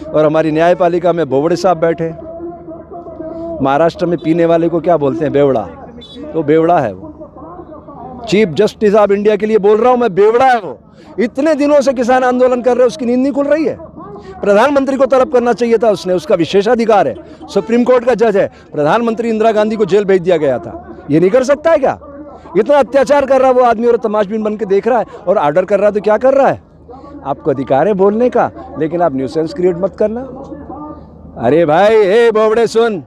और हमारी न्यायपालिका में बोबड़े साहब बैठे। महाराष्ट्र में पीने वाले को क्या बोलते हैं? बेवड़ा। तो बेवड़ा है वो। चीफ जस्टिस ऑफ इंडिया के लिए बोल रहा हूं मैं, बेवड़ा है वो। इतने दिनों से किसान आंदोलन कर रहे हैं, उसकी नींद नहीं खुल रही है। प्रधानमंत्री को तलब करना चाहिए था उसने, उसका विशेषाधिकार है, सुप्रीम कोर्ट का जज है। प्रधानमंत्री इंदिरा गांधी को जेल भेज दिया गया था, ये नहीं कर सकता है क्या? इतना अत्याचार कर रहा है वो आदमी और तमाशबीन बन के देख रहा है और ऑर्डर कर रहा है। तो क्या कर रहा है? आपको अधिकार है बोलने का, लेकिन आप न्यूसेंस क्रिएट मत करना। अरे भाई, हे बोबड़े सुन,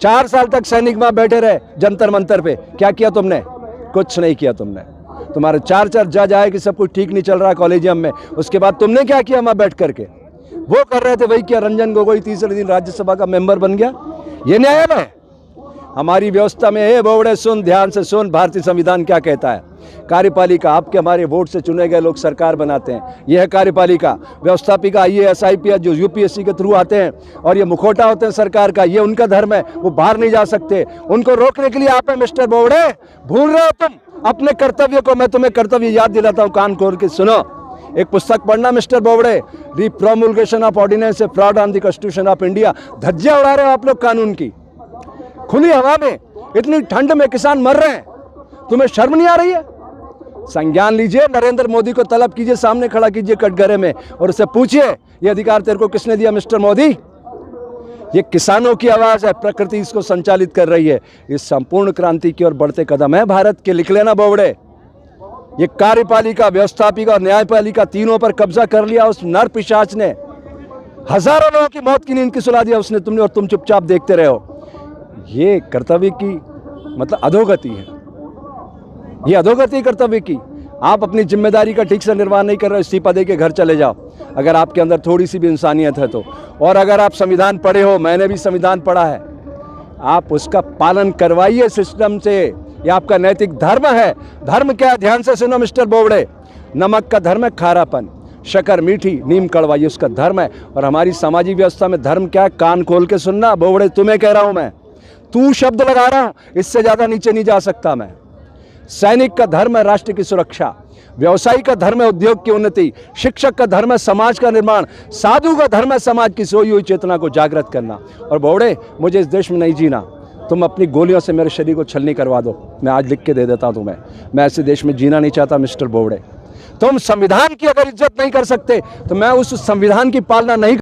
4 साल तक सैनिक वहां बैठे रहे जंतर मंतर पे, क्या किया तुमने? कुछ नहीं किया तुमने। तुम्हारे 4 जज आए कि सब कुछ ठीक नहीं चल रहा कॉलेजियम में, उसके बाद तुमने क्या किया? वहां बैठ करके वो कर रहे थे वही किया। रंजन गोगोई तीसरे दिन राज्यसभा का मेंबर बन गया। ये न्यायालय है हमारी व्यवस्था में। हे बोबड़े सुन, ध्यान से सुन, भारतीय संविधान क्या कहता है। कार्यपालिका आपके हमारे वोट से चुने गए लोग सरकार बनाते हैं, यह है कार्यपालिका। व्यवस्थापिका IAS IPS जो UPSC के थ्रू आते हैं और ये मुखौटा होते हैं सरकार का, ये उनका धर्म है, वो बाहर नहीं जा सकते। उनको रोकने के लिए आप हैं मिस्टर बोबड़े। भूल रहे हो तुम अपने कर्तव्य को। मैं तुम्हें कर्तव्य याद दिलाता हूँ, कान खोल के सुनो। एक पुस्तक पढ़ना mister Bobde, the promulgation of ordinance a fraud on the constitution of India. धज्जियां उड़ा रहे हो आप लोग कानून की, खुली हवा में, इतनी ठंड में किसान मर रहे हैं, तुम्हें शर्म नहीं आ रही है? संज्ञान लीजिए, नरेंद्र मोदी को तलब कीजिए, सामने खड़ा कीजिए कटघरे में और उससे पूछिए ये अधिकार तेरे को किसने दिया मिस्टर मोदी? ये किसानों की आवाज है, प्रकृति इसको संचालित कर रही है। इस संपूर्ण क्रांति की ओर बढ़ते कदम है भारत के। लिख लेना बोबड़े, ये कार्यपालिका, व्यवस्थापिका और न्यायपालिका तीनों पर कब्जा कर लिया उस नर पिशाच ने। हजारों लोगों की मौत की नींद की सुला दिया उसने, तुमने, और तुम चुपचाप देखते रहे हो। ये कर्तव्य की मतलब अधोगति है, ये अधोगति कर्तव्य की। आप अपनी जिम्मेदारी का ठीक से निर्वाह नहीं कर रहे हो, इस्तीफा दे के घर चले जाओ अगर आपके अंदर थोड़ी सी भी इंसानियत है तो। और अगर आप संविधान पढ़े हो, मैंने भी संविधान पढ़ा है, आप उसका पालन करवाइए सिस्टम से। ये आपका नैतिक धर्म है। धर्म क्या है? ध्यान से सुनो मिस्टर बोबड़े, नमक का धर्म है खारापन, शक्कर मीठी, नीम कड़वा, ये उसका धर्म है। और हमारी सामाजिक व्यवस्था में धर्म क्या है? कान खोल के सुनना बोबड़े, तुम्हें कह रहा हूं मैं, तू शब्द लगा रहा हूं, इससे ज्यादा नीचे नहीं जा सकता मैं। सैनिक का धर्म है राष्ट्र की सुरक्षा, व्यवसायी का धर्म है उद्योग की उन्नति, शिक्षक का धर्म है समाज का निर्माण, साधु का धर्म है समाज की सोई हुई चेतना को जागृत करना। और बोबड़े, मुझे इस देश में नहीं जीना, तुम अपनी गोलियों से मेरे शरीर को छलनी करवा दो, मैं आज लिख के दे देता हूं तुम्हें। मैं ऐसे देश में जीना नहीं चाहता मिस्टर बोबड़े। तुम संविधान की अगर इज्जत नहीं कर सकते तो मैं उस संविधान की पालना नहीं